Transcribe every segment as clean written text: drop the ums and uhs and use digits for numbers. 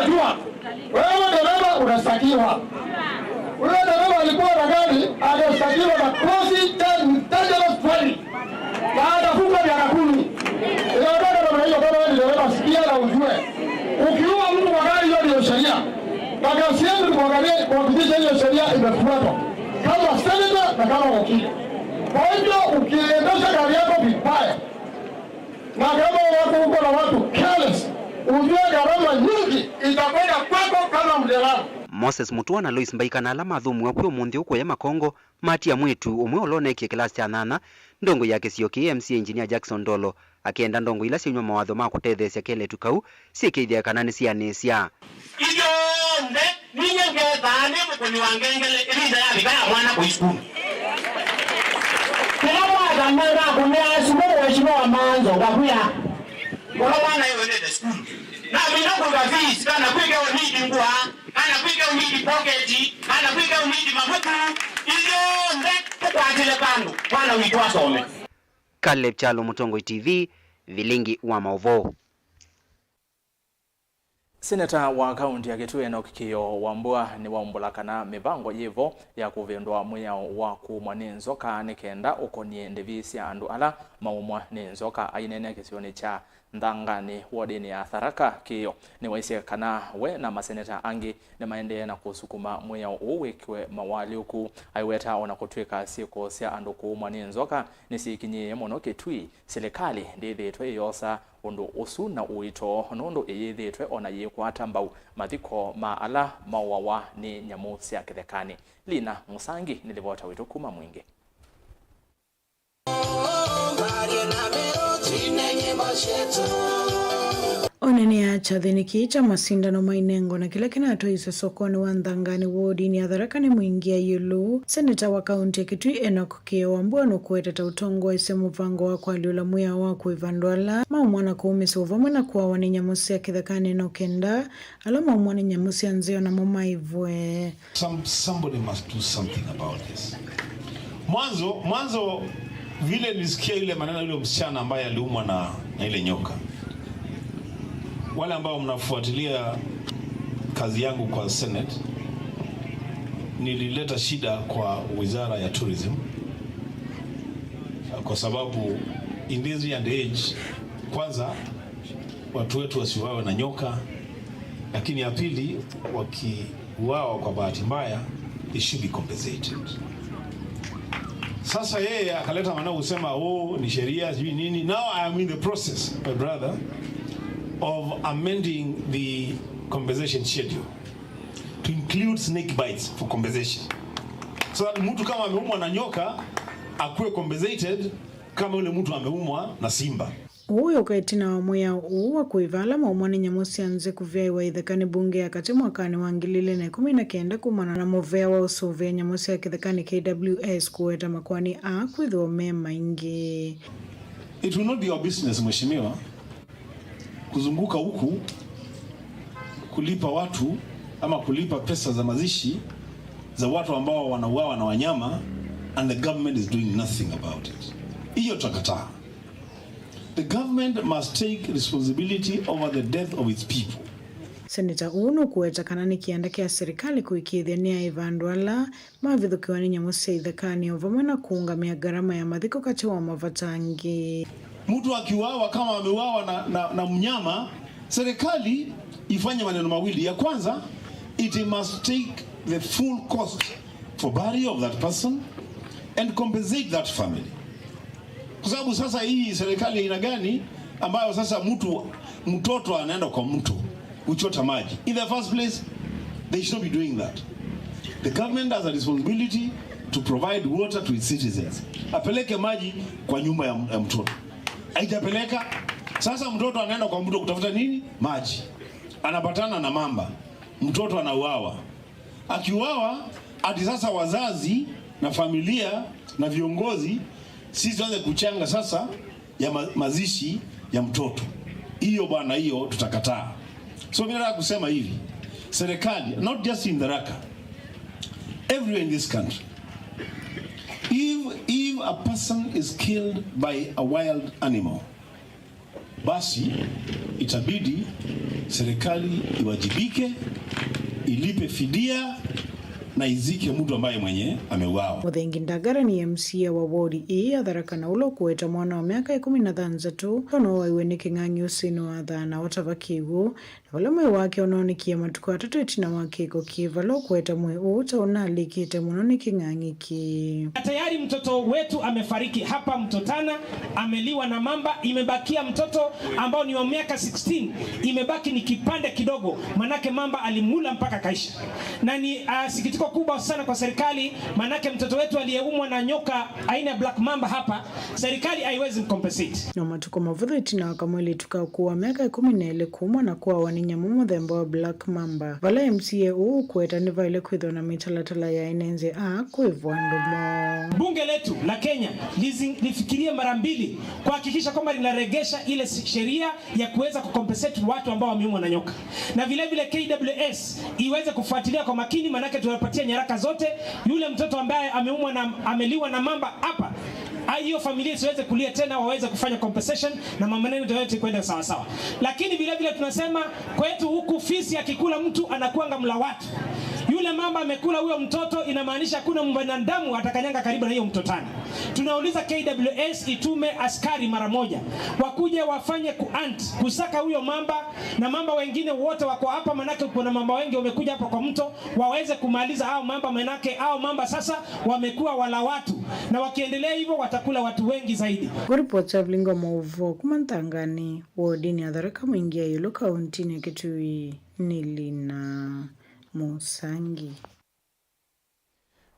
jua. Wewe dereva unastakiwa. Wewe dereva alikuwa na gari, anastakiwa na kosi dangerous driving. Na anafunga miaka 10. Inaonekana kama hiyo kama wewe dereva sikia na ujue. Ukiua mtu kwa gari hiyo ndio sheria. Na kazi yangu kuangalia kuhakikisha hiyo sheria imefuatwa. Kama senator na kama wakili. Kwa hivyo ukiendesha gari yako vibaya na kama wako uko na watu careless, ujue gharama nyingi itakwenda kwako kama mdereva. Moses Mutua na Lois Mbaika na alama thumu wa kwe mundi uko ya makongo mati ya mwetu umwe oloneke kilasi ya 8 ndongo yake sio KMC engineer Jackson Dolo akienda ndongo ila sinywa mawatho ma kutethesya kele tukau sikithia kanani cia nesia iyo nde ninye ngethane mukuni wangengele irinda ya bigaya mwana ku school kila mwana kumea sumo wa manzo gakuya wala mwana yeye ndio school na mimi nako gafi kana kuiga unidi ngwa kana kuiga unidi pocket kana kuiga unidi mafuta iyo nde kwa ajili kangu mwana uitwa some. Caleb Chalo, Mutongo TV, Vilingi wa Mauvoo. Seneta wa kaunti ya Kitui Enoch Kiyo Wambua ni wambulakana mibango yivo ya kuvendwa mwiyao wa kumwa ninzoka nikenda ukonie ndivisia andu ala maumwa ninzoka ainene kisioni cha ndangani wodini ya Tharaka. Kiyo ni waise kana we na maseneta angi ni maende na kusukuma mwiyao uwekwe mawali uku aiweta ona kutwika siku sia andu kumwa ninzoka nisikinye mono Kitui serikali ndithitwe yosa undu usu na uito nundu iyithitwe ona yikwata mbau mathiko ma ala mawawa ni nyamu cia kithekani. Lina Musangi nilivota witu kuma mwingi. Onene ya chathini kicha masindano mainengo na kila kinatoisa sokoni wa Ndangani wodi ni Tharaka ni mwingia yulu. Seneta wa kaunti ya Kitui Enoch Kiyo Wambua nukueteta utongo wa ise muvango wa kwa liula muya wa kuivandwala maumwana kuumisa uvamwena kuwa wani nyamusi ya kithakani no kenda ala maumwana nyamusi ya nzeo na mumaivwe. Somebody must do something about this. Mwanzo vile nilisikia ile maneno ile msichana ambaye aliumwa na ile nyoka. Wale ambao mnafuatilia kazi yangu kwa Senate, nilileta shida kwa Wizara ya Tourism kwa sababu in this day and age, kwanza watu wetu wasiwawe na nyoka, lakini ya pili wakiuawa kwa bahati mbaya they should be compensated. Sasa yeye akaleta maneno kusema ni sheria sijui nini. Now I am in the process, my brother, of amending the compensation schedule to include snake bites for compensation. So that mtu kama ameumwa na nyoka akuwe compensated kama yule mtu ameumwa na simba. Uyo kaitina wa muya uwa kuivala maumwani nyamusi anze kuvya iwa ithekani bunge ya kati mwakani wangilile na 19 kumana na movea wa usuvia nyamusi ya kithekani KWS kuweta makwani kwithiwa mema ingi. It will not be our business, mheshimiwa, kuzunguka huku kulipa watu ama kulipa pesa za mazishi za watu ambao wanauawa na wanyama and the government is doing nothing about it. Hiyo tutakataa. The government must take responsibility over the death of its people. Seneta uno kuweta kanani kianda kia serikali kuikithania ivandwala mavithukiwani nyamusi ithekani ovamwena kuungamia gharama ya mathiko kati wa mavatangi. Mtu akiuawa kama ameuawa na mnyama, serikali ifanye maneno mawili. Ya kwanza, it must take the full cost for burial of that person and compensate that family. Kwa sababu sasa hii serikali ina gani ambayo sasa mtoto anaenda kwa mtu kuchota maji? In the first place, they should not be doing that. The government has a responsibility to provide water to its citizens. Apeleke maji kwa nyumba ya mtoto. Haijapeleka, sasa mtoto anaenda kwa mtu kutafuta nini? Maji. Anapatana na mamba. Mtoto anauawa. Akiuawa, ati sasa wazazi na familia na viongozi sisi tuanze kuchanga sasa ya mazishi ya mtoto. Hiyo bwana, hiyo tutakataa. So mimi nataka kusema hivi, serikali, not just in Tharaka, everywhere in this country, if a person is killed by a wild animal, basi itabidi serikali iwajibike, ilipe fidia na izike mtu ambaye mwenye ameuawa. Muthengi Ndagara ni MCA wa wodi ya Tharaka na ulo kueta mwana wa miaka 16 ono waiwe ni king'ang'i usino wa thana watavakigu na wala mwe wake onaonikia matuku 3 itina wakiko kivalo kueta mwe uta unalikite muno ni king'ang'i ki. Tayari mtoto wetu amefariki hapa Mtotana, ameliwa na mamba. Imebakia mtoto ambao ni wa miaka 16, imebaki ni kipande kidogo, manake mamba alimula mpaka kaisha. Na ni sikitiko kubwa sana kwa serikali, manake mtoto wetu aliyeumwa na nyoka aina black mamba hapa, serikali haiwezi compensate. No matuko mavutho itina wakamweli tukakuwa miaka 14 kumwa na kuwa waninyamu muthemba wa black mamba. Vala MCA kueta ni vaile kwithwa na mitalatala ya NZOMO kuivwa ndumo. Bunge letu la Kenya lifikirie mara mbili kuhakikisha kwamba linaregesha ile sheria ya kuweza kucompensate watu ambao wameumwa na nyoka. Na vile vile KWS iweze kufuatilia kwa makini, manake tunapatia nyaraka zote. Yule mtoto ambaye ameumwa na ameliwa na mamba hapa, hiyo familia siweze kulia tena, waweze kufanya compensation na maneno yote kwenda sawa sawa. Lakini vile vile tunasema kwetu huku fisi akikula mtu anakuanga mla watu. Yule mamba amekula huyo mtoto, inamaanisha hakuna mwanadamu atakanyanga karibu na hiyo Mtotana. Tunauliza KWS itume askari mara moja, wakuje wafanye kusaka huyo mamba na mamba wengine wote wako hapa, manake kuna mamba wengi wamekuja hapa kwa mto, waweze kumaliza hao mamba, manake hao mamba sasa wamekuwa wala watu, na wakiendelea hivyo watakula watu wengi zaidi. Kuripota Vilingi Mauvoo kumantangani wodini ya Tharaka mwingia yulu kauntini ya Kitui Nilina Musangi.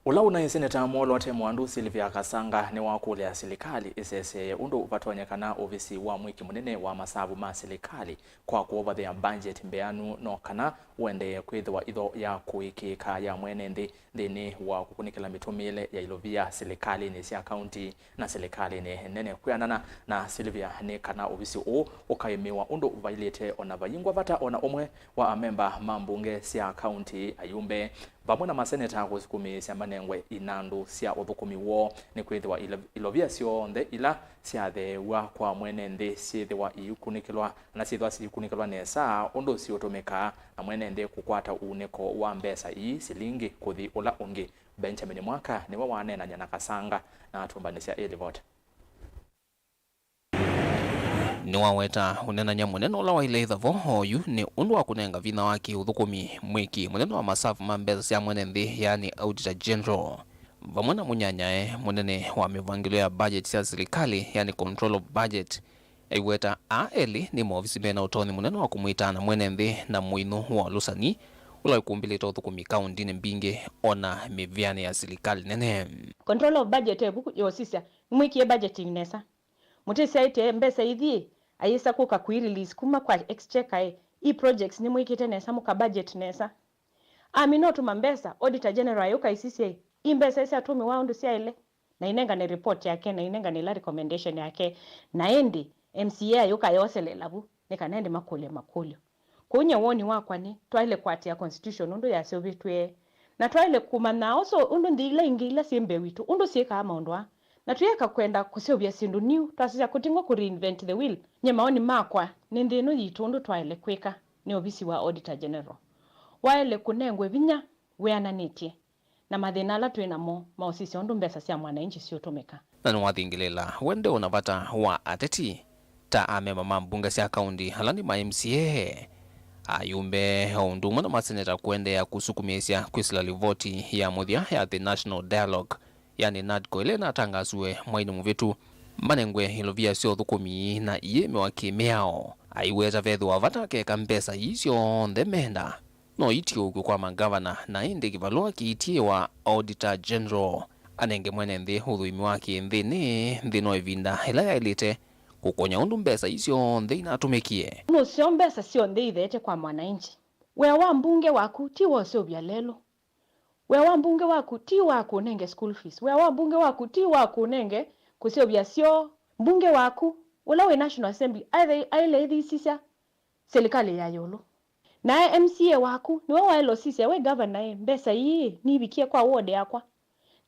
Ula una seneta Molo ate mwandu Silvia Kasanga ni wakule ya serikali isese undu upatonyekana ofisi wa mwiki munene wa masabu ma serikali kwa kuover the budget mbeanu no kana wende kwithwa idho ya kuikika ya mwenende thini wa kukunikila mitumile ya ilovia serikali ni sia county na serikali ni nene kuyanana na Silvia ni kana ofisi u ukaimiwa undu violate ona bayingwa vata ona omwe wa amemba mambunge sia county ayumbe vamwe na maseneta kusikumi sia manengwe inandu sia uthukumi wo ni kwithwa ilovia sio nde ila sia thewa kwa mwenende sithwa ikunikilwa na sithwa sikunikilwa nesa undu sio tumeka na mwenende kukwata uneko wa mbesa silingi kuthi ula ungi. Benjamin Mwaka ni wanena nyana Kasanga na atumbanisia Elivot ni waweta unena nyamuneno ula wa ile ithavo hoyu ni undu wa kunenga vina waki uthukumi mwiki munene wa masafu mambeza sia mwenende yani Auditor General vamwena munyanyae munene wa mivangilo ya budget sia serikali yani control of budget aiweta aeli ni maofisi mena utoni munene wa kumuitana mwenende na muinu wa lusani ula ukumbilita uthukumi kaunti mbinge ona miviane ya serikali nene. Control of budget ebuku yosisia mwiki budgeting nesa mutesi aite mbesa ithi ayisa kuka kuirelease kuma kwa exchequer projects ni mwiki nesa muka budget nesa aminotu mambesa Auditor General yuka ICCA imbesa isa atumi waundu sia ile na inenga ni report yake na inenga ni la recommendation yake na endi MCA yuka yosele labu nekanende makulio kunye woni wakwa ni twaile kwati ya constitution undu ya sobitwe na twaile kumana also undu ndile ingila simbe witu undu sika ama undwa na tuyeka kwenda kusiobya sindu new twasija kutingwa ku reinvent the wheel nye maoni makwa ni ndinu yitu undu twaile kwika ni ofisi wa Auditor General waile kunengwe vinya weananitie na mathina ala twinamo maosisi undu mbesa sia mwananchi sio tumeka na nwathingilela wende unapata wa ateti ta amema mambunge sia kaunti halani ma MCA ayumbe undu mwana maseneta kuendea kusukumisia kwisila livoti ya muthia ya the National Dialogue yani NADCO ile natangazwe mwaini muvitu manengwe ilovia sio thukumi na iyeme wakimeao aiweza vethu wavata keka mpesa isio ndemenda no itio kwa magavana na indi kivalua kiitie wa Auditor General anenge mwene nthi uthuimi wake nthi no ivinda ila ya ilite kukonya undu mbesa isio nthi inatumikie no sio mbesa sio nthi ithete kwa mwananchi wewa mbunge waku ti wosio bya lelo wewa mbunge waku ti waku nenge school fees wewa mbunge waku ti waku nenge kusio bya sio mbunge waku ula we National Assembly aile thisia serikali ya yolo na MCA waku ni wewa elo sisia we governor mbesa hii ni bikie kwa ward yakwa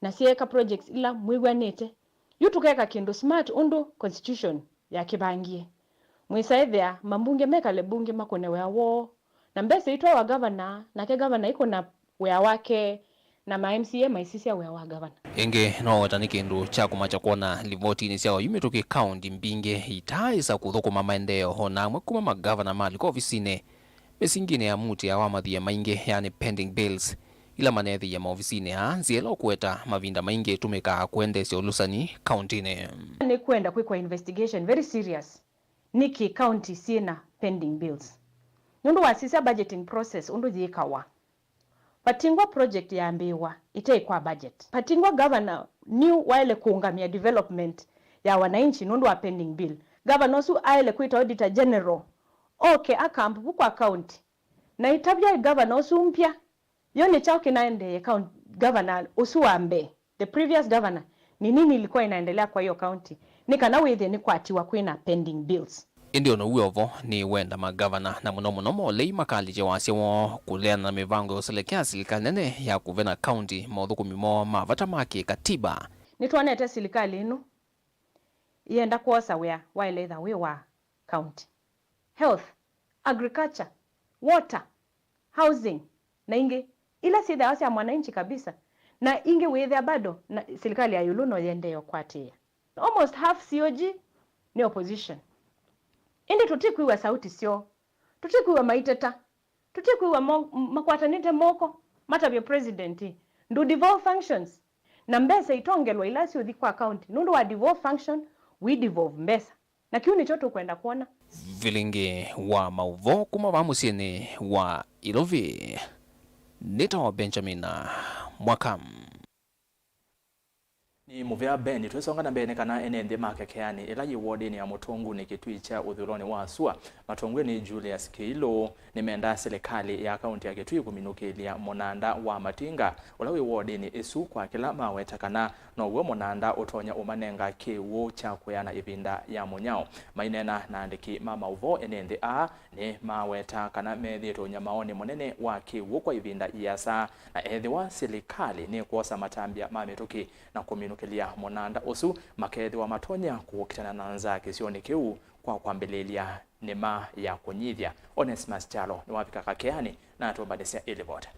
na sieka projects ila mwigwanete yutukeka kindu smart undu constitution ya kibangie mwisaithia mambunge mekale bunge makone wea wo na mbese itwa wa governor na ke governor iko na wea wake na ma MCA maisisia wea wa governor enge no watani kindu cha kumacha kuona livoti ni sia yumetoke county mbinge itaisa kuthokoma maendeleo hona mwekuma magavana mali kwa ofisine mesingine ya muti ya wamathia mainge yani pending bills ila manethi ya maofisine nzielo kueta mavinda mainge tumeka kuendesya ulusani county ni kwenda kwa investigation very serious niki county sina pending bills nundu wasisa budgeting process undu jikawa patingwa project ya ambiwa ite kwa budget patingwa governor new wale kuungamia development ya wananchi nundu wa pending bill governor su aile kuita auditor general okay akampu kwa county na itabia governor su mpya yone chao kinaende account governor usuambe the previous governor ni nini ilikuwa inaendelea kwa hiyo county nikana withe ni kwatiwa kwina pending bills indio no uovo ni wenda magavana na munomo lei makali je wasio kulea na mivango yoselekea serikali nene ya kuvena county maudhuku mimo mavata make katiba nitwanete serikali inu ienda kuosa wea waeletha we wa county health agriculture water housing na inge ila si dawasi ya mwananchi kabisa na inge wethe bado na serikali ya yuluno yendeyo kwatia almost half COG ni opposition indi tutikuiwa sauti sio tutikuiwa maiteta tutikuiwa makwatanite moko matabia president ndu devolve functions na mbesa itongelwa ilasi uthi kwa account nundu wa devolve function we devolve mbesa na kiuni choto kwenda kuona Vilingi wa Mauvoo kuma vamusini wa Ilovi nita Benjamin Mwakam ni muvya beni twesonga na bene kana enende makekeani ila yiwodi ni ya mutongu ni kitui cha uthuroni wa asua matongwe ni Julius Keilo ni menda serikali ya kaunti ya Kitui kuminukilia monanda wa Matinga ulawi wodi ni isu kwa kila maweta kana no uwe monanda utonya umanenga kiwu cha kuyana ibinda ya munyao mainena na andiki Mauvoo enende ni maweta kana methi tonya maoni monene wa kiwu kwa ibinda iasa na ethi wa serikali ni kuosa matambia mamituki na kuminukilia monanda usu makethi wa matonya kuokitana na nzake sioni kiu kwa kwambelelia nema ya kunyithia Onesmus Chalo ni wapika kakeani na atubadesia ilibota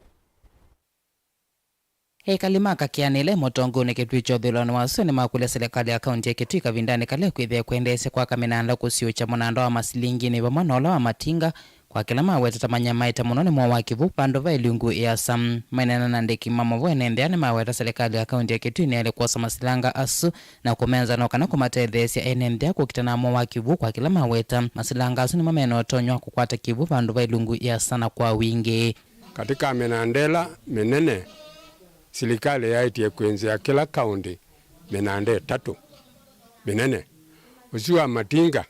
kalima kakianile motongo ne kitui cha uthuroni wa asua ni makule serikali ya kaunti ya Kitui kavindani kale kwithia kuendese kwa kaminanda kusio cha monanda wa masilingi ni vamanola wa Matinga kwa kila maweta tamanya maita munone mwa wakivu pando va ilungu ya sam mainana na ndiki Mauvoo enendeane maweta serikali ya kaunti ya Kitui ni alikuwa masilanga asu na kumenza no kana kumatethesya enendea kukitana mwa wakivu kwa kila maweta masilanga asu ni mameno tonywa kukwata kivu pando va ilungu ya sana kwa wingi katika menandela menene serikali yaitie kuenzea kila kaunti menande 3 menene usiwa Matinga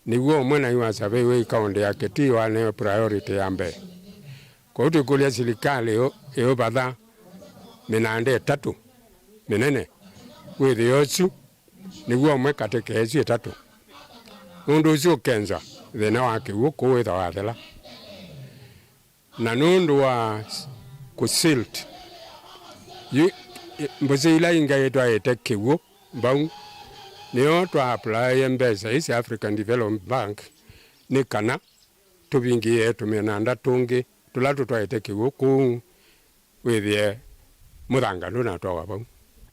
niguo mwena iwa sabe we kaunti ya Kitui wane priority yambe kwa utu kulia serikali yo badha menande 3 menene wethi yosu niguo mwe katika ezi 3 nundu ucio kenza thina wake uko wetha wathela na nundu wa kusilt mbuzi ila inga yetwa ete kiwu mbau niyo twa apply mbesa East African Development Bank ni kana tubingi yetu menanda tungi tulatu twa ete kiwu ku withie muthangano na twa wabau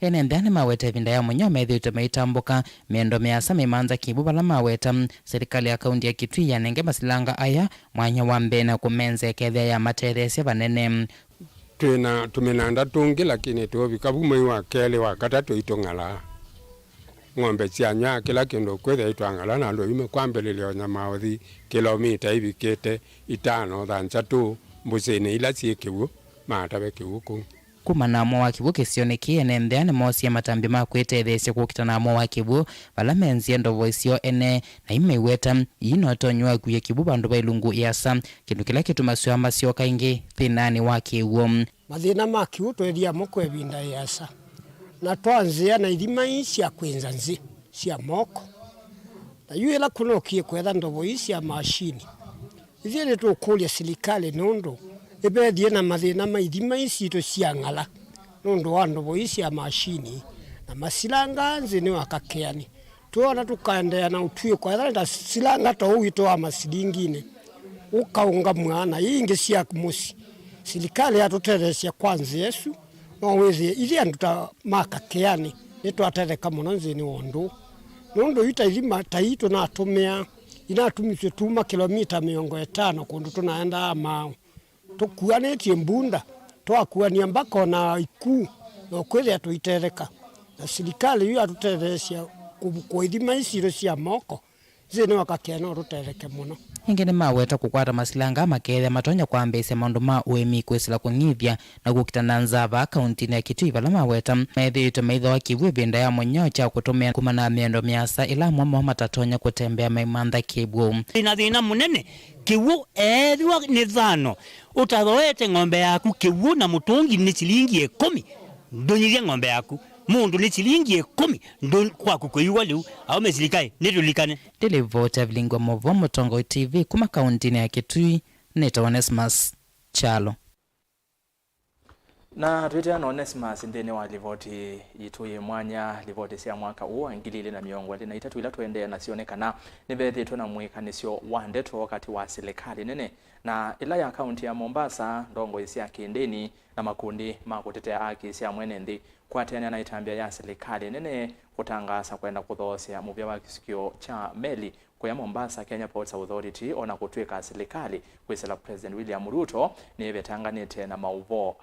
enendane maweta vinda ya munyo methi meitambuka miendo miasa mimanza kibu bala maweta serikali ya kaunti ya Kitui yanenge masilanga aya mwanya wa mbena kumenze kethia ya matethesya vanene tumenanda tungi lakini tuobika bumwe wa kele wa katatu itongala ng'ombe cianya kila kindu kwetha itwangala na ndo ime kwambelelio na maothi kilomita hivi kete 5 thanchatu mbusini ila cikiwu matabe kiwuku kumana mwa wakivu kisione kienendeane mosi ya matambi makwetethesya kukitana mwa wakivu vala menzie ndovo isio ene na imeiweta inotonywa kuya kibu bandu ba ilungu yasa kindu kila kitumasyo masyo kaingi thinani wakiwu mathina makiwu twedia mukwe binda yasa na twanzia na ithima cia kwinza nzi cia moko na yuela kunokie kwetha ndovo cia mashini ithie ni tukulia serikali nundu ibethie na mathina maithima icito cia ng'ala nundu wa ndovo cia mashini na masilanga nzi ni wakakeani tuona tukaendea na utuye kwa enda silanga to wito masilingine ukaunga mwana ingi cia musi serikali atutethecia kwanza Yesu no withi ili anduta maka kiani nitwatereka muno nzini wondu nondo ita ilima taito na atumia inatumiswe tuma kilomita 50 kundu tunaenda ma tukuanetie mbunda twakuania mbako na iku no kwithia tuitereka na serikali yu atutethecia kuithima isiro cia moko zini wakakena rutereke muno ingene maweta kukwata masilanga makethe matonya kwambise maundu ma uimi kwisila kung'ithia na gukitana nzava kaunti ya Kitui vala maweta methito maitho wa kivu binda ya monyo cha kutumia kumana miendo miasa ila mwamo matatonya kutembea maimantha kibu ina thina munene kiwu ethwa ni thano utathoete ng'ombe yaku kiwu na mutungi ni shilingi 10 ndonyirie ng'ombe yaku mundu ni shilingi 10 ndo kwa kukuiwa liu au mesilikai nitulikane Televota Vilingi Mauvoo Mutongo TV kuma kaunti ya Kitui neta Onesmus Chalo na twitiana Onesmus ndene wa livoti yituye mwanya livoti cia mwaka huu 2023 ila tuendea na sionekana nibethitwe na mwikanisyo wa ndeto wakati wa serikali nene na ila ya kaunti ya Mombasa ndongo isia kindeni na makundi ma kutetea haki cia mwene nthi kwatiania na itambia ya serikali nene kutangaza kwenda kuthosia muvya wa kisikio cha meli kwa Mombasa Kenya Ports Authority ona kutwika serikali kwisela President William Ruto ni vetanganite na Mauvoo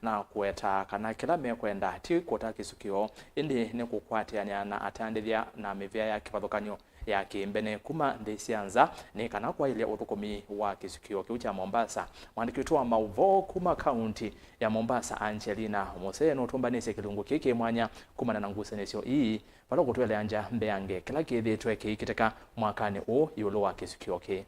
na kueta kana kila mekwenda ti kota kisikio indi ni kukwatiania na atandithia na mivya ya kivathukanyo ya kimbene kuma ndisianza ni kana kwa ile uthukumi wa kisikio kiu cha Mombasa mwandiki wa Mauvoo kuma kaunti ya Mombasa Angelina Moseno tumbanise kilungu kiki mwanya kuma na ngusanisyo hii pala kutwele anja mbeange kila kithitwe kiteka mwakani u yulo wa kisikio ki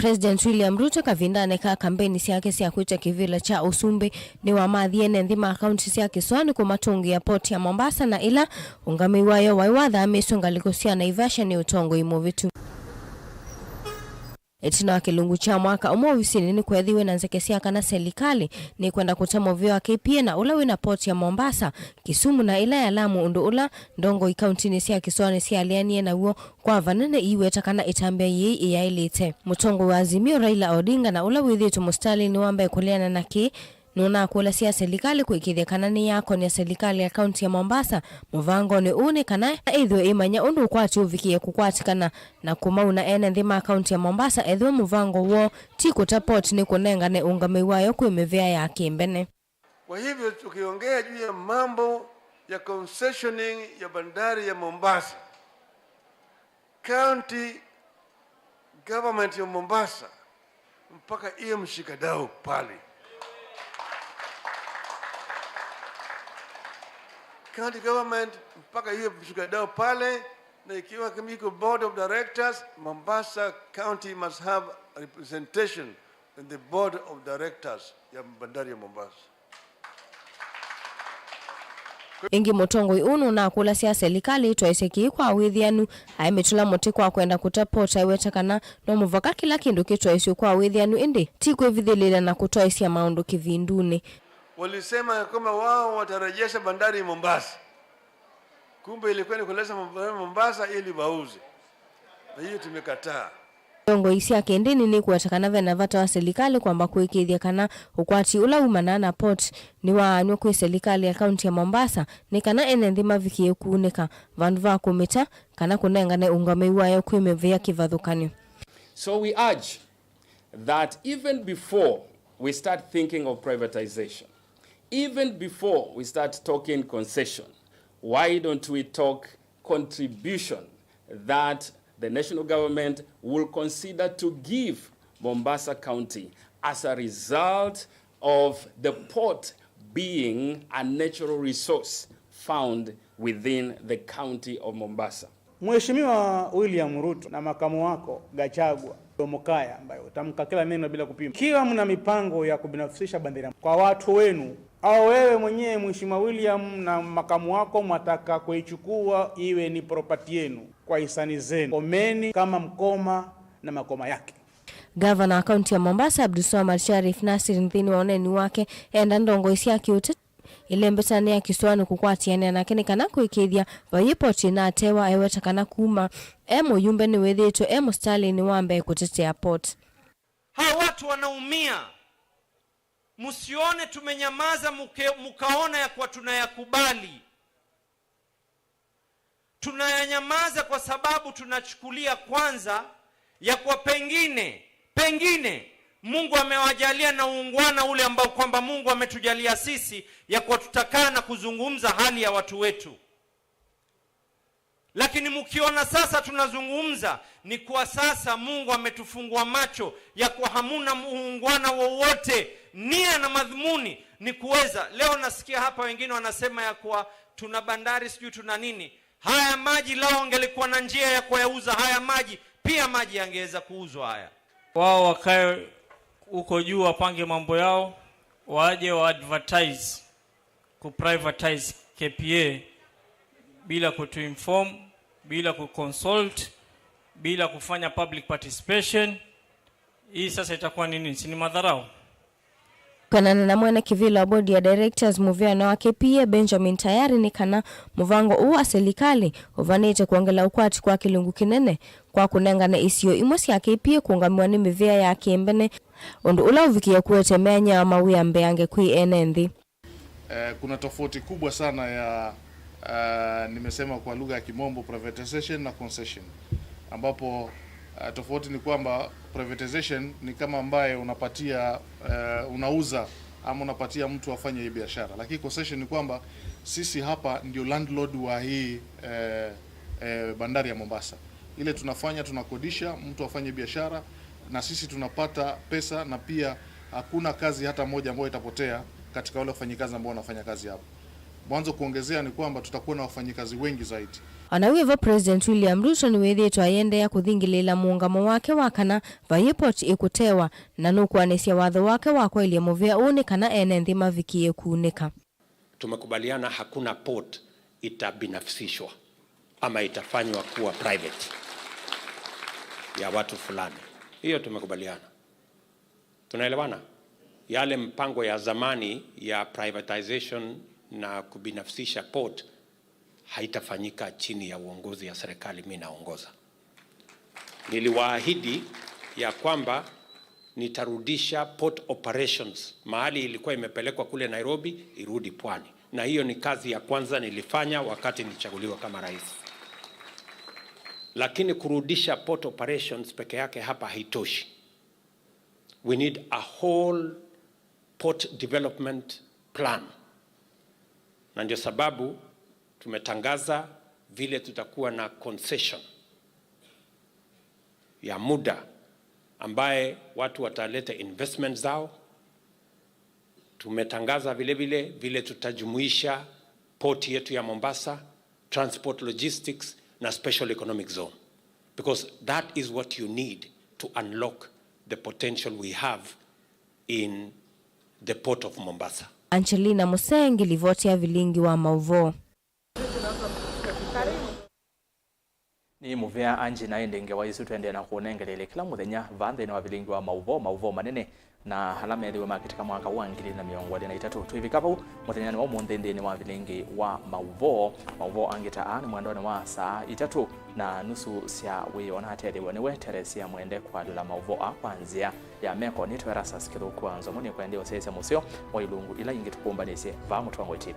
President William Ruto kavindane ka kampeni siake cia kuita kivila cha usumbe ni wa mathiene nthima akaunti cia Kiswani kwa matungi ya poti ya Mombasa na ila ungamiwayo waiwadha amesongaliko cia Naivasha ni utongo imovitu etina kilungu cha mwaka umovisini ni kwethiwe na nzekesia kana serikali ni kwenda kutamovyo KPA na ula wina port ya Mombasa Kisumu na ila ya Lamu undu ula ndongo ikauntini cia Kiswani cia alianie na uo kwa vanene iweta kana itambia yei ya ilite mutongo wa Azimio Raila Odinga na ula withitu mustali ni wambaye kuliana na ki nuna kula sia serikali kuikithia kanani yako ni serikali ya kaunti ya Mombasa muvango ni une kana idho imanya undu kwati uvikie kukwatikana na kumauna ene nthima kaunti ya Mombasa edho muvango wo tiko tapot ni kunenga ne ungamiwayo kuimevea ya kimbene. Kwa hivyo tukiongea juu ya mambo ya concessioning ya bandari ya Mombasa, county government ya Mombasa mpaka iyo mshikadau pale. County government mpaka hiyo mshikadau pale na ikiwa kimiko board of directors, Mombasa County must have a representation in the board of directors ya bandari ya Mombasa. Ingi mutongo unu na kula sia serikali twaiseki kwa withianu aimetula muti kwa kwenda kutapota iwetakana no muvaka kila kindu kitwaisio kwa withianu indi tikwe vidhilila na kutwaisia maundu kivinduni. Walisema kama wao watarejesha bandari ya Mombasa. Kumbe ilikuwa ni kuleta Mombasa ili wauze. Na hiyo tumekataa. Ndongo isia kendeni ni kuwatakana vena vata wa serikali kwamba kuikithia kana ukwati ula umanana port ni waanywa kwe serikali ya kaunti ya Mombasa ni kana ene nthima vikie kuuneka vandu va kumita kana kunengane ungamiwayo kuimevea kivathukanyo. So we urge that even before we start thinking of privatization, even before we start talking concession, why don't we talk contribution that the national government will consider to give Mombasa County as a result of the port being a natural resource found within the county of Mombasa. Mheshimiwa William Ruto na makamu wako Gachagua Mokaya ambaye utamka kila neno bila kupima. Kiwa mna mipango ya kubinafsisha bandari kwa watu wenu au wewe mwenyewe Mheshimiwa William na makamu wako mwataka kuichukua iwe ni property yenu kwa hisani zenu, komeni kama mkoma na makoma yake. Governor kaunti ya Mombasa Abdulswamad Sharif Nasir nthini waoneni wake enda ndongo isia kiute ile mbetani ya kiswani kukwatiana na kene kana kuikithia vayipoti na atewa eweta kana kuma emo yumbe ni wethito emo Stalin wambe kutetea port. Hawa watu wanaumia. Msione tumenyamaza mukaona ya kwa tunayakubali. Tunayanyamaza kwa sababu tunachukulia kwanza ya kwa pengine Mungu amewajalia na uungwana ule ambao kwamba Mungu ametujalia sisi ya kwa tutakaa na kuzungumza hali ya watu wetu. Lakini mkiona sasa tunazungumza ni kwa sasa Mungu ametufungua macho ya kwa hamuna uungwana wowote, nia na madhumuni ni kuweza. Leo nasikia hapa wengine wanasema ya kwa tuna bandari sijui tuna nini. Haya maji lao angelikuwa na njia ya kuyauza haya maji, pia maji yangeweza kuuzwa haya. Wao wakae huko juu wapange mambo yao, waje wa advertise, ku privatize KPA bila kutuinform, bila kuconsult, bila kufanya public participation. Hii sasa itakuwa nini? Si ni madharau? Kanana na mwana kivila wa bodi ya directors muviano wa KPA Benjamin tayari ni kana muvango uwa serikali uvanite kuongela ukwati kwa kilungu kinene kwa kunengana isio imosi ya KPA kuungamiwa ni mivia ya kiembene undu ula uvikia kuetemea nyama uyambe ange kui enendi. Kuna tofauti kubwa sana ya nimesema kwa lugha ya kimombo privatization na concession, ambapo tofauti ni kwamba privatization ni kama ambaye unapatia unauza ama unapatia mtu afanye hii biashara, lakini concession ni kwamba sisi hapa ndio landlord wa hii bandari ya Mombasa. Ile tunafanya tunakodisha mtu afanye biashara na sisi tunapata pesa, na pia hakuna kazi hata moja ambayo itapotea katika wale wafanyikazi ambao wanafanya kazi hapo. Mwanzo kuongezea ni kwamba tutakuwa na wafanyikazi wengi zaidi. Anawiva President William Ruto ni wethito ayende ya kuthingilila muungamo wake wakana vayipot ikutewa na nukwanesia watho wake wakwa ili muvia uni kana enendi mavikie kuunika. Tumekubaliana hakuna port itabinafsishwa ama itafanywa kuwa private ya watu fulani. Hiyo tumekubaliana. Tunaelewana? Yale mpango ya zamani ya privatization na kubinafsisha port haitafanyika chini ya uongozi ya serikali mimi naongoza. Niliwaahidi ya kwamba nitarudisha port operations mahali ilikuwa imepelekwa kule Nairobi irudi pwani, na hiyo ni kazi ya kwanza nilifanya wakati nilichaguliwa kama rais. Lakini kurudisha port operations peke yake hapa haitoshi. We need a whole port development plan. Na ndio sababu tumetangaza vile tutakuwa na concession ya muda ambaye watu wataleta investment zao. Tumetangaza vile tutajumuisha port yetu ya Mombasa, transport logistics na special economic zone, because that is what you need to unlock the potential we have in the port of Mombasa. Angelina Musengi, livoti ya Vilingi wa Mauvoo. Ni muvea anji na endenge wa isu tuende na kuonengelele kila muthenya vanthe na Vilingi wa Mauvoo manene na halama yathiwe makitika mwaka wa 2023 tuivikapau muthenyani wa munthindi ni wa Vilingi wa Mauvoo angita ni mwandone wa saa 3:30 cia wiona ateliwe niwe Teresia mwende kwa lula Mauvoo kwanzia ya meko ni ERASTUS kithuku NZOMO ni kwende osese musio wa ilungu ila ingitukumbanisye va mutwango TV.